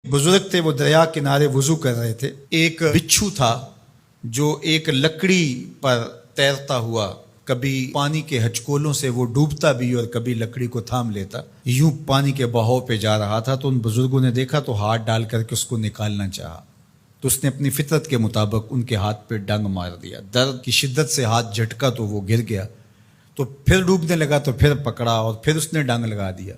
बुजुर्ग थे, वो दरिया किनारे वुजू कर रहे थे। एक बिच्छू था जो एक लकड़ी पर तैरता हुआ, कभी पानी के हचकोलों से वो डूबता भी और कभी लकड़ी को थाम लेता, यूं पानी के बहाव पे जा रहा था। तो उन बुजुर्गों ने देखा तो हाथ डाल करके उसको निकालना चाहा, तो उसने अपनी फितरत के मुताबिक उनके हाथ पे डंग मार दिया। दर्द की शिद्दत से हाथ झटका तो वो गिर गया, तो फिर डूबने लगा तो फिर पकड़ा और फिर उसने डंग लगा दिया।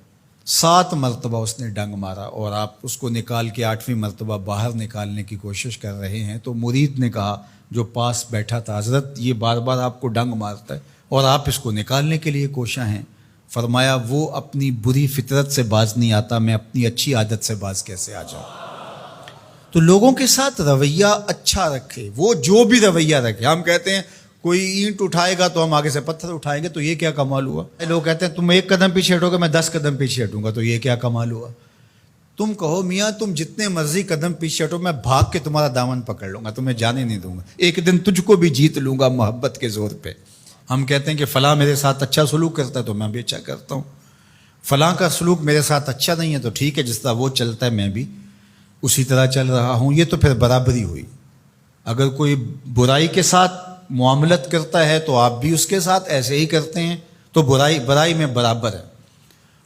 7 मरतबा उसने डंग मारा और आप उसको निकाल के 8वीं मरतबा बाहर निकालने की कोशिश कर रहे हैं। तो मुरीद ने कहा जो पास बैठा था, हज़रत ये बार बार आपको डंग मारता है और आप इसको निकालने के लिए कोशा हैं। फरमाया वो अपनी बुरी फितरत से बाज नहीं आता, मैं अपनी अच्छी आदत से बाज कैसे आ जाऊँ। तो लोगों के साथ रवैया अच्छा रखे, वो जो भी रवैया रखे। हम कहते हैं कोई ईंट उठाएगा तो हम आगे से पत्थर उठाएंगे, तो ये क्या कमाल हुआ। लोग कहते हैं तुम 1 कदम पीछे हटोगे, मैं 10 कदम पीछे हटूंगा, तो ये क्या कमाल हुआ। तुम कहो मियाँ तुम जितने मर्जी कदम पीछे हटो, मैं भाग के तुम्हारा दामन पकड़ लूंगा, तुम्हें जाने नहीं दूंगा, एक दिन तुझको भी जीत लूंगा मोहब्बत के जोर पे। हम कहते हैं कि फलां मेरे साथ अच्छा सलूक करता है तो मैं भी अच्छा करता हूँ, फलां का सलूक मेरे साथ अच्छा नहीं है तो ठीक है, जिस तरह वो चलता है मैं भी उसी तरह चल रहा हूँ। ये तो फिर बराबरी हुई। अगर कोई बुराई के साथ मुआमलत करता है तो आप भी उसके साथ ऐसे ही करते हैं, तो बुराई में बराबर है।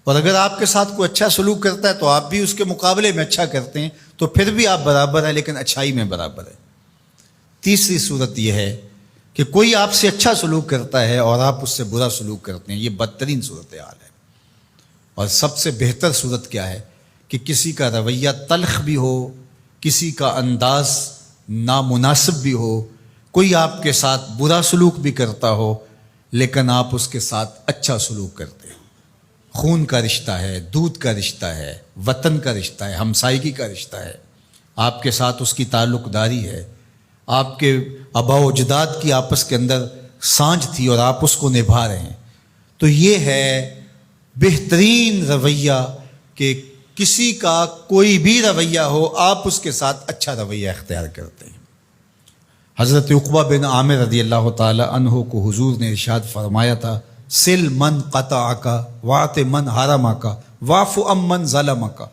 और अगर आपके साथ कोई अच्छा सलूक करता है तो आप भी उसके मुकाबले में अच्छा करते हैं, तो फिर भी आप बराबर है, लेकिन अच्छाई में बराबर है। तीसरी सूरत यह है कि कोई आपसे अच्छा सलूक करता है और आप उससे बुरा सलूक करते हैं, ये बदतरीन सूरत हाल है। और सबसे बेहतर सूरत क्या है कि किसी का रवैया तल्ख भी हो, किसी का अंदाज नामुनासिब भी हो, कोई आपके साथ बुरा सलूक भी करता हो लेकिन आप उसके साथ अच्छा सलूक करते हो। खून का रिश्ता है, दूध का रिश्ता है, वतन का रिश्ता है, हमसायगी का रिश्ता है, आपके साथ उसकी ताल्लुकदारी है, आपके आबा व अजदाद की आपस के अंदर सांझ थी और आप उसको निभा रहे हैं। तो ये है बेहतरीन रवैया कि किसी का कोई भी रवैया हो आप उसके साथ अच्छा रवैया इख्तियार करते हैं। हज़रत उक़बा बिन आमिर रज़ी अल्लाह ताला अन्हु को हुजूर ने इरशाद फरमाया था, सिल मन क़तअका वात मन हरमका वाफ़ु अम्मन ज़लमका।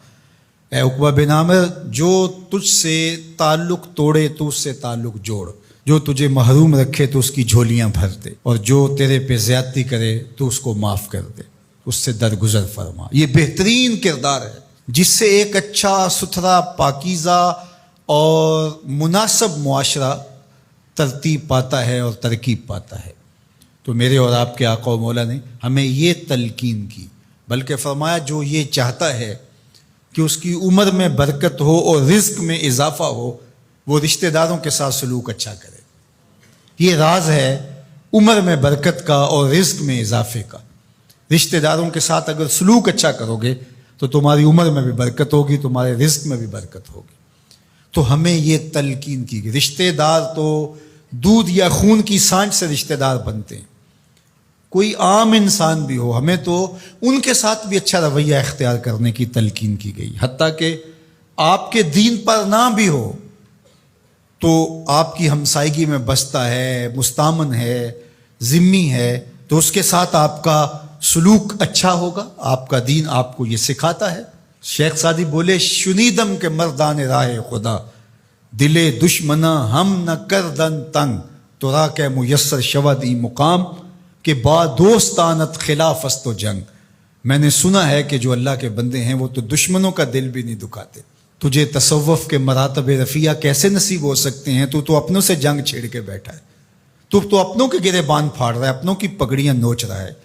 ए उक़बा बिन आमिर, जो तुझसे ताल्लुक़ तोड़े तो उससे ताल्लुक़ जोड़, जो तुझे महरूम रखे तो उसकी झोलियाँ भर दे, और जो तेरे पे ज़्यादती करे तो उसको माफ़ कर दे, उससे दरगुजर फरमा। ये बेहतरीन किरदार है जिससे एक अच्छा सुथरा पाकीज़ा और मुनासिब मुआशरा तरतीब पाता है और तरकीब पाता है। तो मेरे और आपके आका मौला ने हमें ये तलकीन की, बल्कि फरमाया जो ये चाहता है कि उसकी उम्र में बरकत हो और रिज़्क में इजाफा हो, वो रिश्तेदारों के साथ सलूक अच्छा करे। ये राज है उम्र में बरकत का और रिज़्क में इजाफे का। रिश्तेदारों के साथ अगर सलूक अच्छा करोगे तो तुम्हारी उम्र में भी बरकत होगी, तुम्हारे रिज़्क में भी बरकत होगी। तो हमें ये तलकीन की, रिश्तेदार तो दूध या खून की सांझ से रिश्तेदार बनते हैं, कोई आम इंसान भी हो, हमें तो उनके साथ भी अच्छा रवैया इख्तियार करने की तलकीन की गई। हत्ता कि आपके दीन पर ना भी हो तो आपकी हमसायगी में बसता है, मुस्तामन है, ज़िम्मी है, तो उसके साथ आपका सलूक अच्छा होगा। आपका दीन आपको ये सिखाता है। शेख सादी बोले, शुनीदम के मर्दान राह खुदा दिले दुश्मना हम न कर दन तंग, तो रा के मुयस्सर शवद ई मुकाम के बा दोस्तानत खिलाफस्त जंग। मैंने सुना है कि जो अल्लाह के बंदे हैं वो तो दुश्मनों का दिल भी नहीं दुखाते। तुझे तसव्वुफ के मरातब रफ़िया कैसे नसीब हो सकते हैं? तू तो अपनों से जंग छेड़ के बैठा है, तू तो अपनों के गिरेबान फाड़ रहा है, अपनों की पगड़ियाँ नोच रहा है,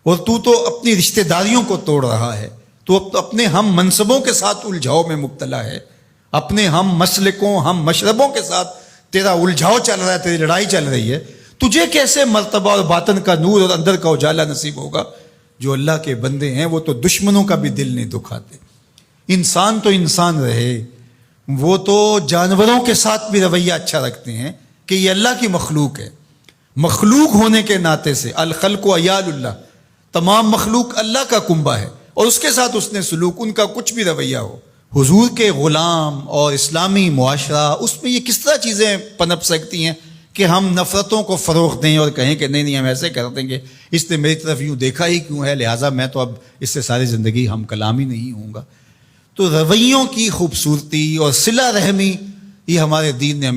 और तू तो अपनी रिश्तेदारियों को तोड़ रहा है, तो अपने हम मनसबों के साथ उलझाव में मुब्तला है, अपने हम मसलकों हम मशरबों के साथ तेरा उलझाव चल रहा है, तेरी लड़ाई चल रही है। तुझे कैसे मर्तबा और बातन का नूर और अंदर का उजाला नसीब होगा? जो अल्लाह के बंदे हैं वो तो दुश्मनों का भी दिल नहीं दुखाते। इंसान तो इंसान रहे, वो तो जानवरों के साथ भी रवैया अच्छा रखते हैं कि ये अल्लाह की मखलूक है। मखलूक होने के नाते से अल खल्क़ु अयालुल्लाह, तमाम मखलूक अल्लाह का कुंबा है, और उसके साथ उसने सलूक, उनका कुछ भी रवैया हो। हुजूर के ग़ुलाम और इस्लामी मुआशरा, उसमें ये किस तरह चीज़ें पनप सकती हैं कि हम नफ़रतों को फ़रोग़ दें और कहें कि नहीं हम ऐसे कर देंगे, इसने मेरी तरफ यूँ देखा ही क्यों है, लिहाजा मैं तो अब इससे सारी ज़िंदगी हम कलाम ही नहीं हूँगा। تو رویوں کی خوبصورتی اور صلہ رحمی یہ ہمارے دین نے